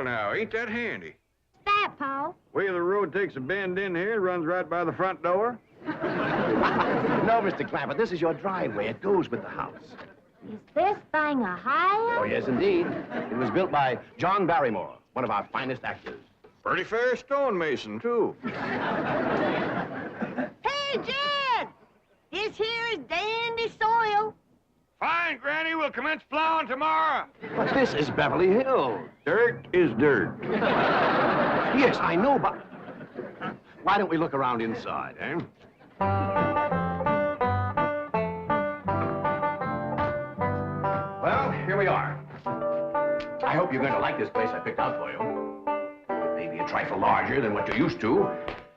now. Ain't that handy? That, Pa? Way the road takes a bend in here, runs right by the front door. No, Mr. Clampett, this is your driveway. It goes with the house. Is this thing a house? Oh, yes, indeed. It was built by John Barrymore, one of our finest actors. Pretty fair stonemason, too. Hey, Jed! This here is dandy soil. Fine, Granny. We'll commence plowing tomorrow. But this is Beverly Hills. Dirt is dirt. Yes, I know, but why don't we look around inside, eh? Well, here we are. I hope you're going to like this place I picked out for you. It may be a trifle larger than what you're used to,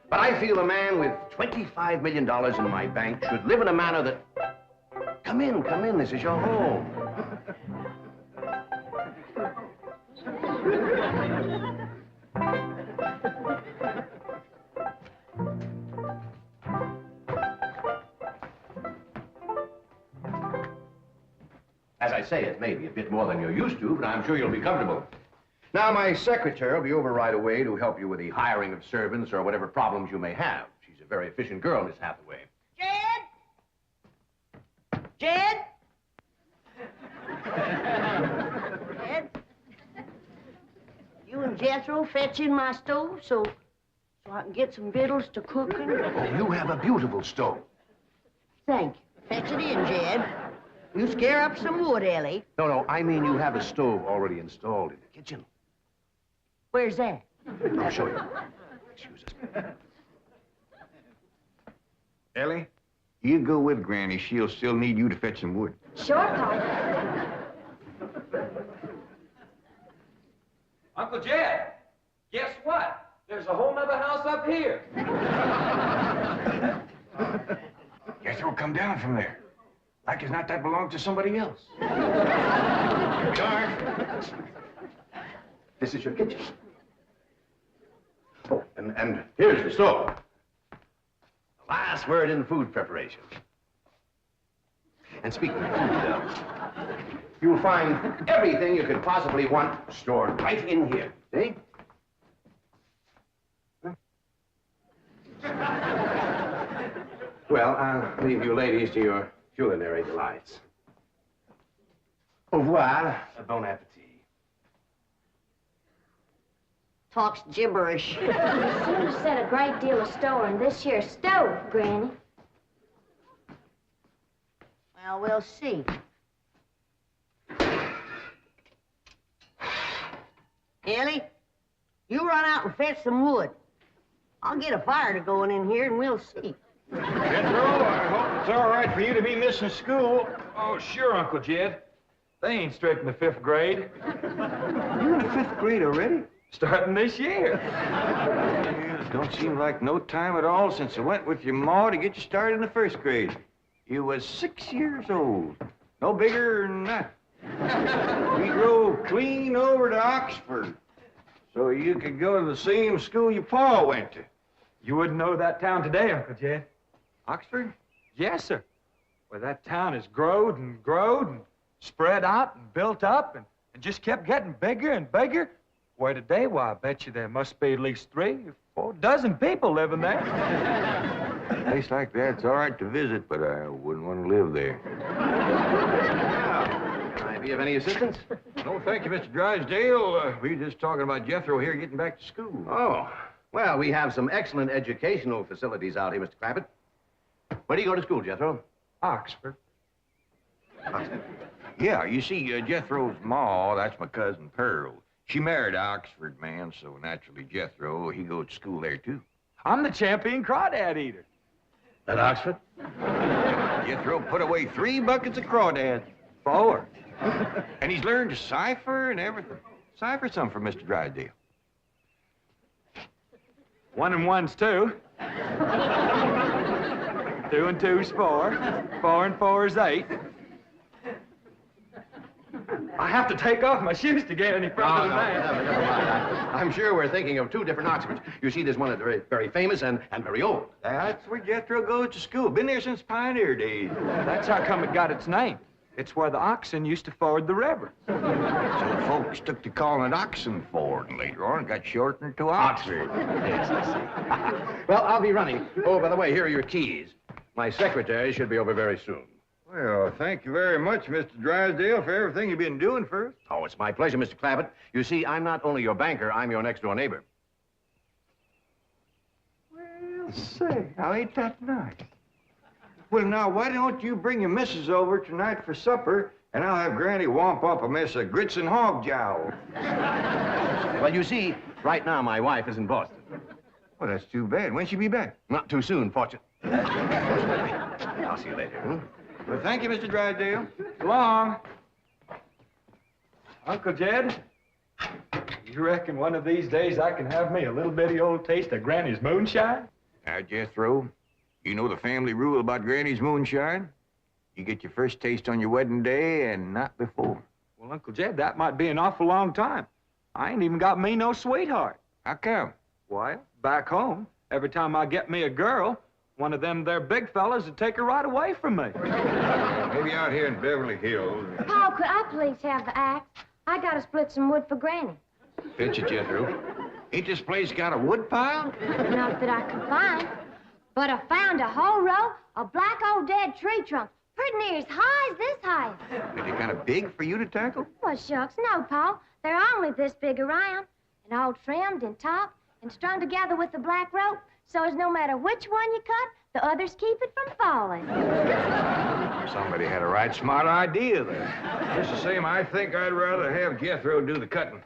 but I feel a man with $25 million in my bank should live in a manner that... Come in, this is your home. As I say, it may be a bit more than you're used to, but I'm sure you'll be comfortable. Now, my secretary will be over right away to help you with the hiring of servants or whatever problems you may have. She's a very efficient girl, Miss Hathaway. Jed? Jed? You and Jethro fetch in my stove so I can get some victuals to cooking? Oh, you have a beautiful stove. Thank you. Fetch it in, Jed. You scare up some wood, Ellie. No, I mean you have a stove already installed in the kitchen. Where's that? I'll show you. Excuse us. Ellie, you go with Granny. She'll still need you to fetch some wood. Sure, Pa. Uncle Jed, guess what? There's a whole nother house up here. Jethro, come down from there. Like as not that belongs to somebody else. George, this is your kitchen. Oh, and here's the stove. The last word in food preparation. And speaking of food, you'll find everything you could possibly want stored right in here. See? Well, I'll leave you ladies to your culinary delights. Au revoir, bon appetit. Talks gibberish. You seem to set a great deal of store in this here stove, Granny. Well, we'll see. Ellie, you run out and fetch some wood. I'll get a fire to going in here and we'll see. Jethro, I hope it's all right for you to be missing school. Oh, sure, Uncle Jed. They ain't strict in the 5th grade. You're in the 5th grade already? Starting this year. Yeah, it don't seem like no time at all since I went with your ma to get you started in the 1st grade. You was 6 years old. No bigger than that. We drove clean over to Oxford so you could go to the same school your pa went to. You wouldn't know that town today, Uncle Jed. Oxford? Yes, sir. Well, that town has growed and spread out and built up and just kept getting bigger and bigger. Where today, why, I bet you there must be at least 3 or 4 dozen people living there. A place like that's all right to visit, but I wouldn't want to live there. Can I be of any assistance? No, thank you, Mr. Drysdale. We were just talking about Jethro here getting back to school. Oh, well, we have some excellent educational facilities out here, Mr. Clampett. Where do you go to school, Jethro? Oxford. Oxford. Yeah, you see, Jethro's ma, that's my cousin Pearl. She married an Oxford man, so naturally Jethro, he goes to school there, too. I'm the champion crawdad eater. At Oxford? Jethro put away 3 buckets of crawdads. 4. And he's learned to cipher and everything. Cipher some for Mr. Drysdale. 1 and 1's 2. 2 and 2's 4. 4 and 4's 8. I have to take off my shoes to get any further than that. Never mind. I'm sure we're thinking of 2 different Oxfords. You see, there's one that's very, very famous and very old. That's where Jethro goes to school. Been there since pioneer days. That's how come it got its name. It's where the oxen used to ford the river. So folks took to calling it Oxen Ford, and later on it got shortened to Oxford. Yes, I see. Well, I'll be running. Oh, by the way, here are your keys. My secretary should be over very soon. Well, thank you very much, Mr. Drysdale, for everything you've been doing for us. Oh, it's my pleasure, Mr. Clappett. You see, I'm not only your banker, I'm your next-door neighbor. Well, say, now ain't that nice? Well, now, why don't you bring your missus over tonight for supper, and I'll have Granny womp up a mess of grits and hog jowl. Well, you see, right now my wife is in Boston. Well, that's too bad. When'll she be back? Not too soon, fortunately. I'll see you later. Well, thank you, Mr. Drysdale. So long. Uncle Jed, you reckon one of these days I can have me a little bitty old taste of Granny's moonshine? Now, Jethro, you know the family rule about Granny's moonshine? You get your first taste on your wedding day and not before. Well, Uncle Jed, that might be an awful long time. I ain't even got me no sweetheart. How come? Why, back home, every time I get me a girl, one of them there big fellas would take her right away from me. Maybe out here in Beverly Hills. Paul, could I please have the axe? I gotta split some wood for Granny. Fetch it, Jethro. Ain't this place got a wood pile? Not that I could find. But I found a whole row of black old dead tree trunks, pretty near as high as this height. Are they kind of big for you to tackle? Well, shucks, no, Paul. They're only this big around, and all trimmed and topped and strung together with the black rope, so as no matter which one you cut, the others keep it from falling. Somebody had a right smart idea there. Just the same, I think I'd rather have Jethro do the cutting.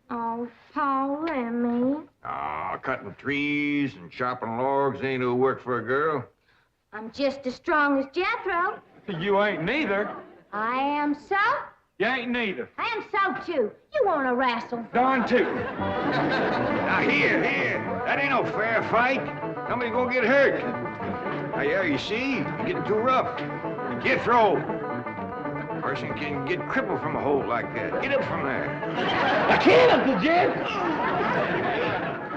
Oh, Paul, let me. Ah, cutting trees and chopping logs ain't no work for a girl. I'm just as strong as Jethro. You ain't neither. I am so. You ain't neither. I am so, too. You want to wrestle? Darn too. Now, here, that ain't no fair fight. Somebody's gonna get hurt. Now, yeah, you see, you're getting too rough. Jethro. A person can get crippled from a hole like that. Get up from there. I can't, Uncle Jed!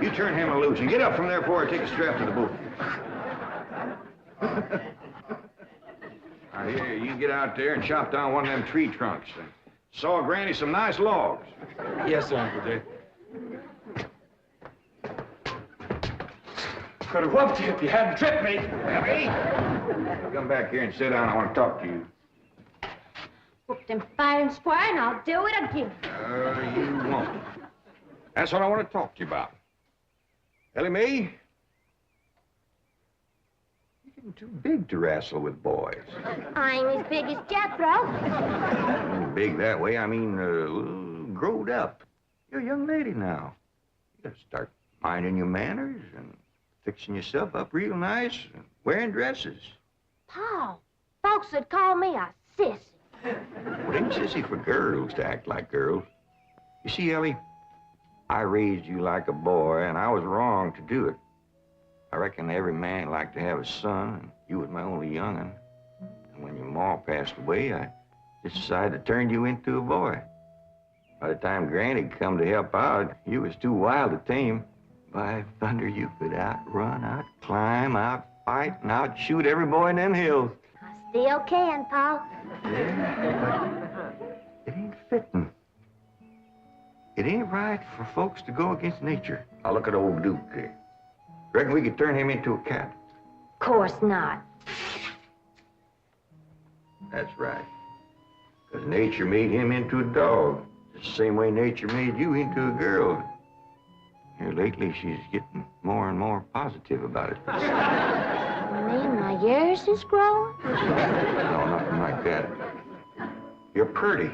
You turn him loose and get up from there before I take a strap to the boot. Now, here, you get out there and chop down one of them tree trunks and saw Granny some nice logs. Yes, sir, Uncle Jed. Could have whooped you if you hadn't tripped me. Beverly, come back here and sit down. I want to talk to you. Whooped him fair and square, and I'll do it again. You won't. That's what I want to talk to you about. Ellie Mae, you're getting too big to wrestle with boys. I'm as big as Jethro. I mean big that way. I mean, growed up. You're a young lady now. You gotta start minding your manners and fixing yourself up real nice and wearing dresses. Paul, folks would call me a sissy. Well, it ain't sissy for girls to act like girls. You see, Ellie, I raised you like a boy, and I was wrong to do it. I reckon every man liked to have a son, and you was my only young'un. And when your ma passed away, I just decided to turn you into a boy. By the time Granny come to help out, you was too wild to tame. By thunder, you could outrun, outclimb, outfight, and outshoot every boy in them hills. I still can, Paul. Yeah, but it ain't fitting. It ain't right for folks to go against nature. Now look at old Duke there. Reckon we could turn him into a cat? Of course not. That's right. Because nature made him into a dog. Just the same way nature made you into a girl. Here lately, she's getting more and more positive about it. You mean my years is growing? No, nothing like that. You're pretty.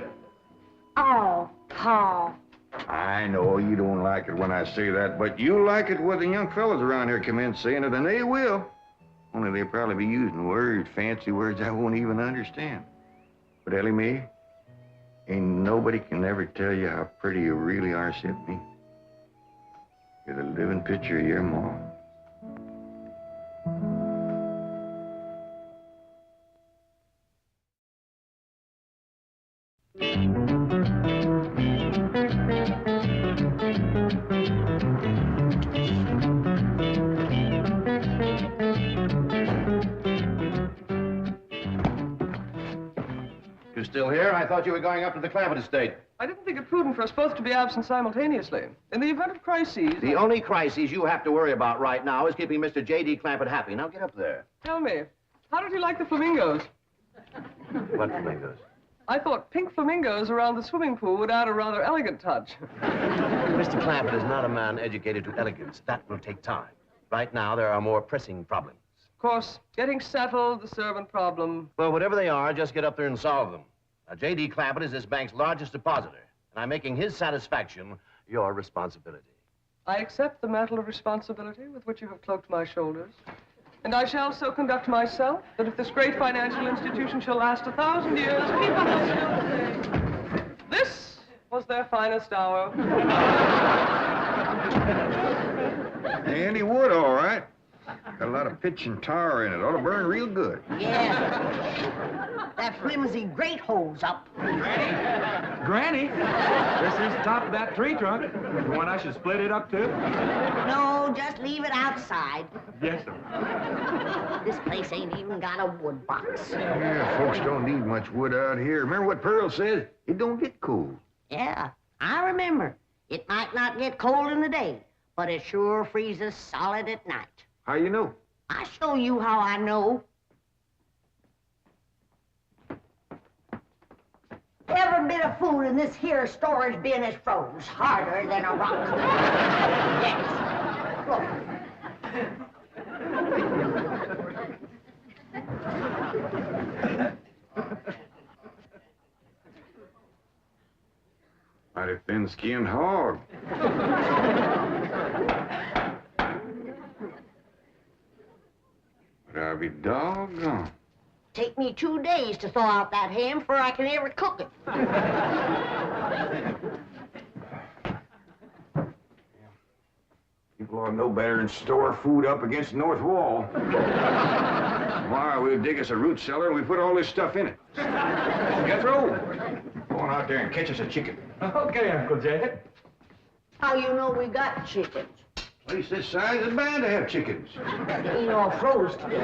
Oh, Paul. I know you don't like it when I say that, but you like it when the young fellas around here come in saying it, and they will. Only they'll probably be using words, fancy words I won't even understand. But Ellie Mae, ain't nobody can ever tell you how pretty you really are except me. You're the living picture of your ma. I thought you were going up to the Clampett estate. I didn't think it prudent for us both to be absent simultaneously. In the event of crises... The only crises you have to worry about right now is keeping Mr. J.D. Clampett happy. Now get up there. Tell me, how did you like the flamingos? What flamingos? I thought pink flamingos around the swimming pool would add a rather elegant touch. Mr. Clampett is not a man educated to elegance. That will take time. Right now, there are more pressing problems. Of course, getting settled, the servant problem. Well, whatever they are, just get up there and solve them. Now, J.D. Clampett is this bank's largest depositor, and I'm making his satisfaction your responsibility. I accept the mantle of responsibility with which you have cloaked my shoulders. And I shall so conduct myself that if this great financial institution shall last 1,000 years, people will still say, this was their finest hour. Handy wood, all right. Got a lot of pitch and tar in it. Ought to burn real good. Yeah. That flimsy grate holds up. Granny, this is the top of that tree trunk. You want I should split it up, too? No, just leave it outside. Yes, sir. This place ain't even got a wood box. Yeah, folks don't need much wood out here. Remember what Pearl said? It don't get cold. Yeah, I remember. It might not get cold in the day, but it sure freezes solid at night. How you know? I'll show you how I know. Every bit of food in this here storage bin is froze harder than a rock. Yes. Look. Mighty thin-skinned hog. But I'll be doggone. Take me 2 days to thaw out that ham before I can ever cook it. People ought to know better than store food up against the north wall. Tomorrow we'll dig us a root cellar and we put all this stuff in it. Jethro, go on out there and catch us a chicken. Okay, Uncle Jed. How you know we got chickens? Place this size is bound to have chickens. They ain't all froze today.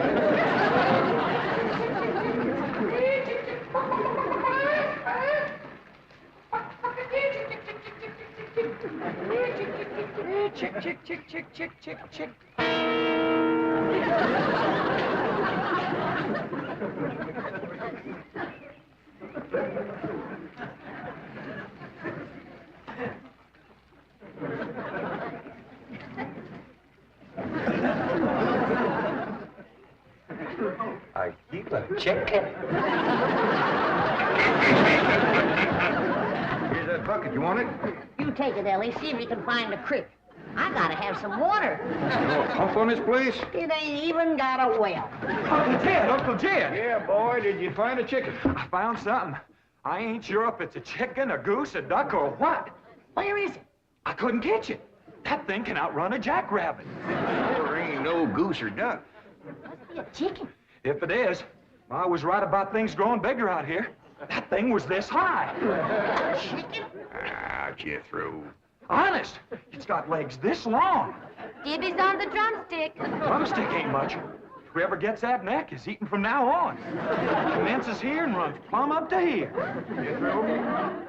Chick, chick, chick, chick, chick, chick, chick. I keep a chicken. Here's that bucket. You want it? You take it, Ellie. See if you can find a creek. I gotta have some water. You want a pump on this place? It ain't even got a well. Uncle Jed, Uncle Jed. Yeah, boy. Did you find a chicken? I found something. I ain't sure if it's a chicken, a goose, a duck, or what. Where is it? I couldn't catch it. That thing can outrun a jackrabbit. There ain't no goose or duck. Must be a chicken. If it is, I was right about things growing bigger out here. That thing was this high. Chicken? Ah, Jethro. Honest, it's got legs this long. Gibby's on the drumstick. Drumstick ain't much. Whoever gets that neck is eating from now on. Commences here and runs plumb up to here. Jethro,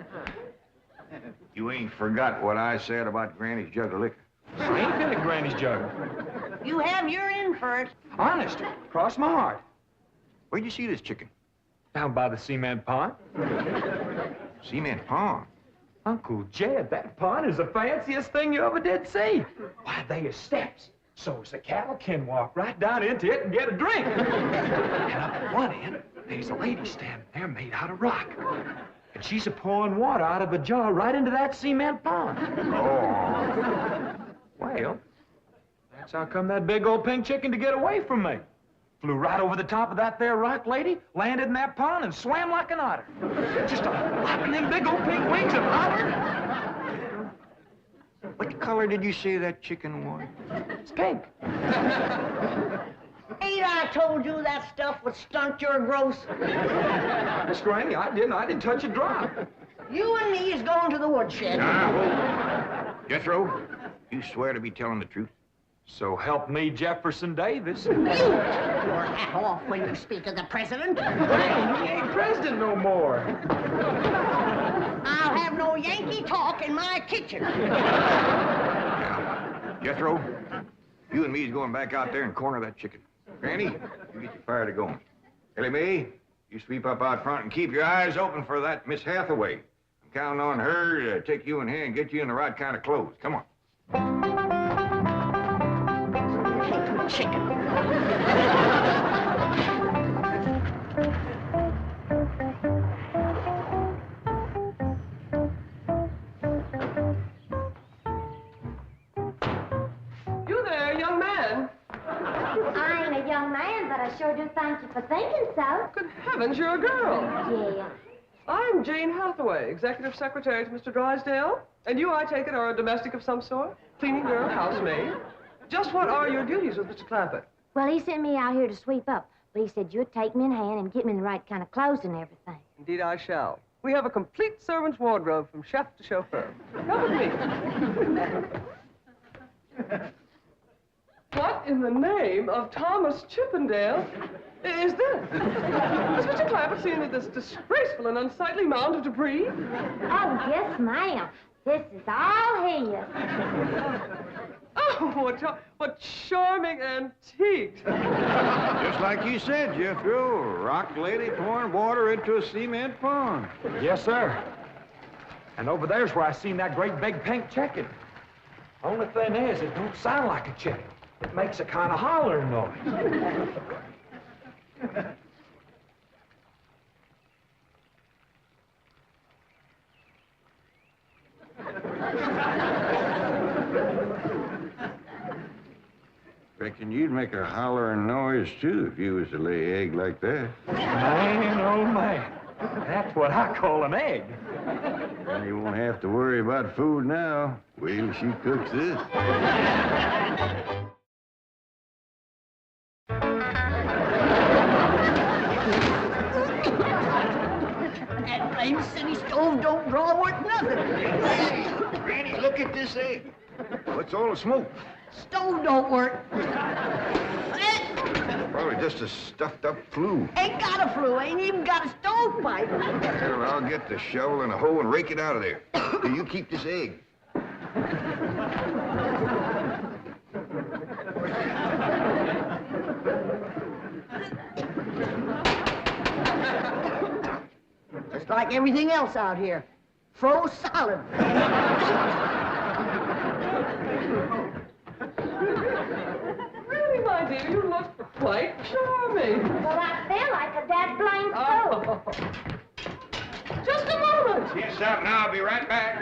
you ain't forgot what I said about Granny's jug of liquor. I ain't been at Granny's jug. You have your in for it. Honest, cross my heart. Where'd you see this chicken? Down by the cement pond. Cement pond. Uncle Jed, that pond is the fanciest thing you ever did see. Why, they are steps, so's the cattle can walk right down into it and get a drink. And up at one end, there's a lady standing there made out of rock. And she's a-pouring water out of a jar right into that cement pond. Oh. Well, that's how come that big old pink chicken to get away from me. Flew right over the top of that there rock lady, landed in that pond, and swam like an otter. Just flapping them big old pink wings and hollering. What color did you say that chicken was? It's pink. Ain't I told you that stuff would stunt your growth? Miss Granny, I didn't touch a drop. You and me is going to the woodshed. Now, hold. Jethro, you swear to be telling the truth? So help me, Jefferson Davis. Your hat off when you speak of the president. He ain't president no more. I'll have no Yankee talk in my kitchen. Jethro, you and me's going back out there and corner that chicken. Granny, you get your fire to going. Ellie Mae, you sweep up out front and keep your eyes open for that Miss Hathaway. I'm counting on her to take you in hand and get you in the right kind of clothes. Come on. Chicken. You there, young man. I ain't a young man, but I sure do thank you for thinking so. Good heavens, you're a girl. Yeah. I'm Jane Hathaway, executive secretary to Mr. Drysdale. And you, I take it, are a domestic of some sort? Cleaning girl, housemaid? Just what are your duties with Mr. Clampett? Well, he sent me out here to sweep up, but he said you'd take me in hand and get me in the right kind of clothes and everything. Indeed, I shall. We have a complete servant's wardrobe from chef to chauffeur. Come with me. What in the name of Thomas Chippendale is this? Has Mr. Clampett seen this disgraceful and unsightly mound of debris? Oh, yes, ma'am. This is all his. Oh, what charming antiques. Just like you said, Jethro, a rock lady pouring water into a cement pond. Yes, sir. And over there's where I seen that great big pink chicken. Only thing is, it don't sound like a chicken. It makes a kind of hollering noise. Reckon you'd make a hollering noise, too, if you was to lay egg like that. Man, oh, man. That's what I call an egg. And you won't have to worry about food now. Wait till she cooks this. That blame city stove don't draw worth nothing. Hey, Granny, look at this egg. What's all the smoke? Stove don't work. Probably just a stuffed-up flue. Ain't got a flue, ain't even got a stovepipe. Well, I'll get the shovel and a hoe and rake it out of there. You keep this egg. Just like everything else out here. Froze solid. Really, my dear, you look quite charming. Well, I feel like a dead blame fool. Oh. Just a moment. Yes, out now. I'll be right back.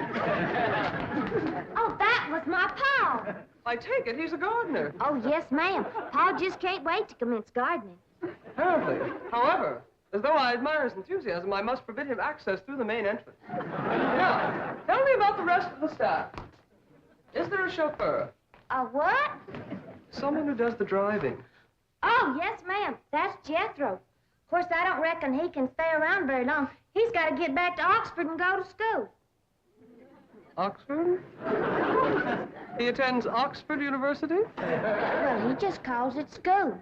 Oh, that was my Pa. I take it he's a gardener. Oh, yes, ma'am. Pa just can't wait to commence gardening. Apparently. However, as though I admire his enthusiasm, I must forbid him access through the main entrance. Now, tell me about the rest of the staff. Is there a chauffeur? A what? Someone who does the driving. Oh, yes, ma'am. That's Jethro. Of course, I don't reckon he can stay around very long. He's got to get back to Oxford and go to school. Oxford? He attends Oxford University? Well, he just calls it school.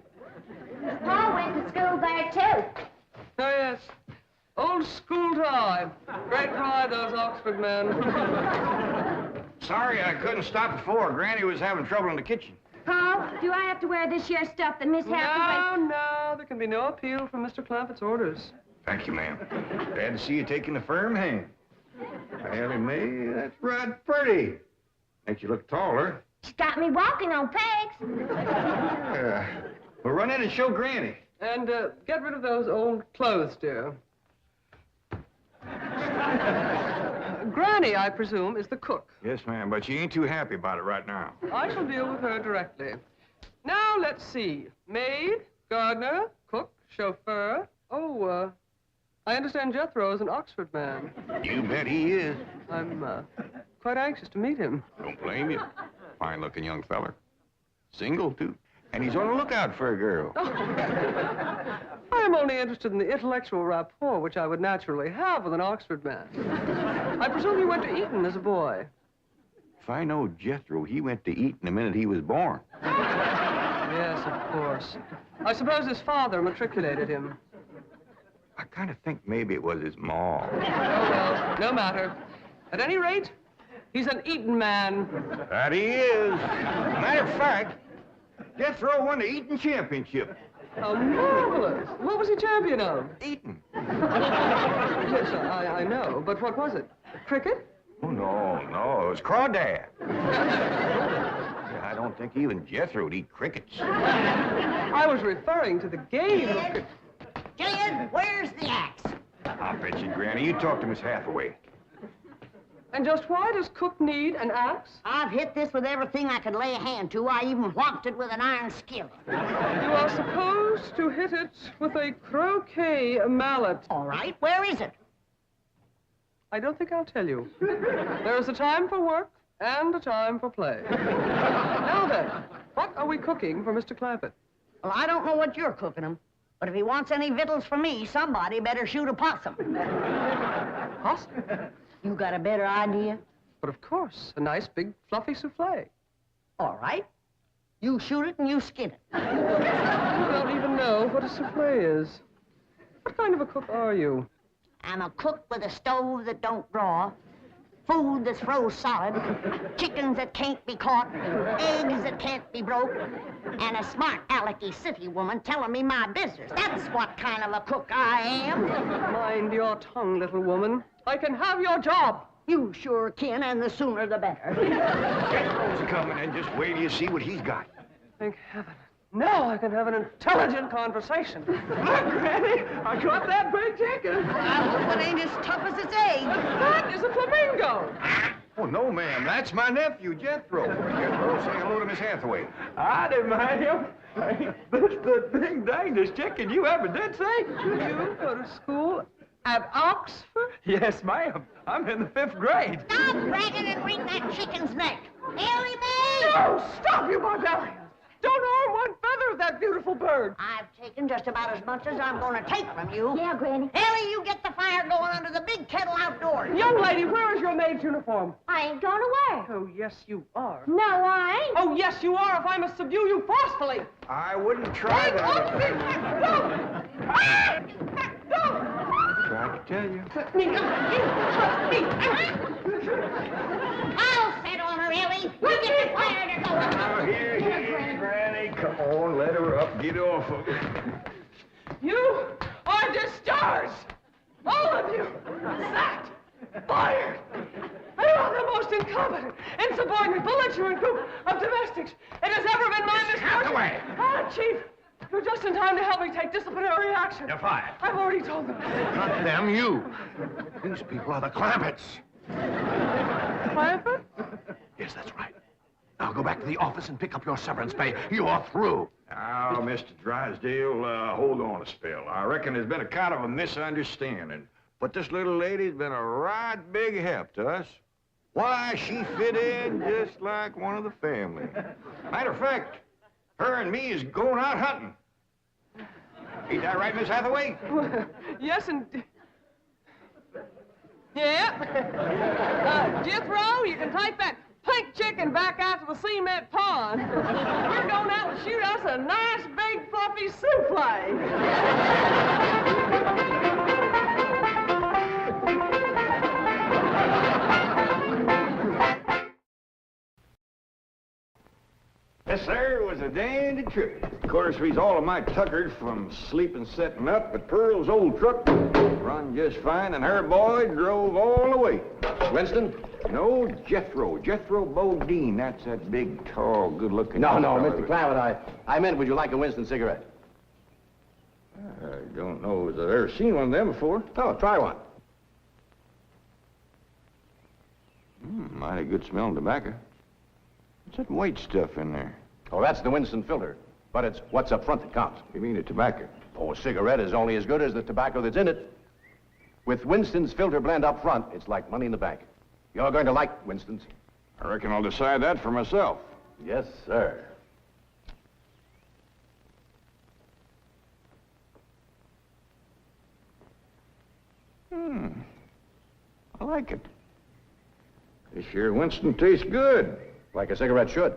Pa went to school there, too. Oh, yes. Old school time. Great pride, those Oxford men. Sorry I couldn't stop before. Granny was having trouble in the kitchen. Pa, do I have to wear this here stuff that Miss Hathaway... No, there can be no appeal from Mr. Clampett's orders. Thank you, ma'am. Glad to see you taking a firm hand. Ellie Mae, that's right pretty. Makes you look taller. She's got me walking on pegs. Well, run in and show Granny. And get rid of those old clothes, dear. Granny, I presume, is the cook. Yes, ma'am, but she ain't too happy about it right now. I shall deal with her directly. Now, let's see. Maid, gardener, cook, chauffeur. Oh, I understand Jethro is an Oxford man. You bet he is. I'm quite anxious to meet him. Don't blame you. Fine-looking young feller. Single, too. And he's on the lookout for a girl. I am only interested in the intellectual rapport which I would naturally have with an Oxford man. I presume you went to Eton as a boy. If I know Jethro, he went to eating the minute he was born. Yes, of course. I suppose his father matriculated him. I kind of think maybe it was his ma. Oh, well, no matter. At any rate, he's an eaten man. That he is. Matter of fact, Jethro won the eating championship. How marvelous. What was he champion of? Eating. Yes, I know. But what was it? Cricket? Oh, no, it was crawdad. I don't think even Jethro'd eat crickets. I was referring to the game of cricket. Jed, where's the axe? I bet you, Granny, you talk to Miss Hathaway. And just why does Cook need an axe? I've hit this with everything I could lay a hand to. I even whopped it with an iron skillet. You are supposed to hit it with a croquet mallet. All right, where is it? I don't think I'll tell you. There is a time for work and a time for play. Now then, what are we cooking for Mr. Clampett? Well, I don't know what you're cooking him, but if he wants any victuals from me, somebody better shoot a possum. Possum? You got a better idea? But of course, a nice big fluffy souffle. All right. You shoot it and you skin it. You don't even know what a souffle is. What kind of a cook are you? I'm a cook with a stove that don't draw, food that's froze solid, chickens that can't be caught, eggs that can't be broke, and a smart alecky city woman telling me my business. That's what kind of a cook I am. Mind your tongue, little woman. I can have your job. You sure can, and the sooner the better. Jethro's coming, and just wait till you see what he's got. Thank heaven. Now I can have an intelligent conversation. Look, Granny, I caught that big chicken. I hope it ain't as tough as its egg. That is a flamingo. Oh, no, ma'am. That's my nephew, Jethro. Jethro, say hello to Miss Hathaway. I didn't mind him. This the big dangest chicken you ever did see. You go to school at Oxford? Yes, ma'am. I'm in the 5th grade. Stop bragging and wring that chicken's neck. Ellie Mae! No, stop, you barbarians. Don't harm one feather of that beautiful bird. I've taken just about as much as I'm going to take from you. Yeah, Granny. Ellie, you get the fire going under the big kettle outdoors. Young lady, where is your maid's uniform? I ain't going to work. Oh, yes, you are. No, I ain't. Oh, yes, you are, if I must subdue you forcefully. I wouldn't try that. Tried to tell you. I'll set on her, Ellie. You get the fire to going. Now, here, Granny. Come on, let her up. Get off of it. You are discharged. All of you. Sacked. Fired. You are the most incompetent, insubordinate, belligerent group of domestics it has ever been my misfortune. Hathaway! Ah, Chief, you're just in time to help me take disciplinary action. You're fired. I've already told them. Not them, you. These people are the Clampetts. Clampett? Yes, that's right. Now go back to the office and pick up your severance pay. You're through. Now, Mr. Drysdale, hold on a spell. I reckon there's been a kind of a misunderstanding. But this little lady's been a right big help to us. Why, she fit in just like one of the family. Matter of fact, her and me is going out hunting. Ain't that right, Miss Hathaway? Yes, and... Yeah. Jethro, you can take that pink chicken back out to the cement pond. We're going out to shoot us a nice, big, fluffy souffle. Yes, sir, it was a dandy trip. Of course, we's all of my tuckered from sleeping setting up, but Pearl's old truck run just fine, and her boy drove all the way. Winston? No, Jethro. Jethro Bodine. That's that big, tall, good-looking... No, fella. Mr. Clampett, I meant, would you like a Winston cigarette? I don't know as I've ever seen one of them before. Oh, try one. Mighty good smelling tobacco. What's that white stuff in there? Oh, that's the Winston filter. But it's what's up front that counts. You mean the tobacco? Oh, a cigarette is only as good as the tobacco that's in it. With Winston's filter blend up front, it's like money in the bank. You're going to like Winston's. I reckon I'll decide that for myself. Yes, sir. I like it. This here Winston tastes good. Like a cigarette should.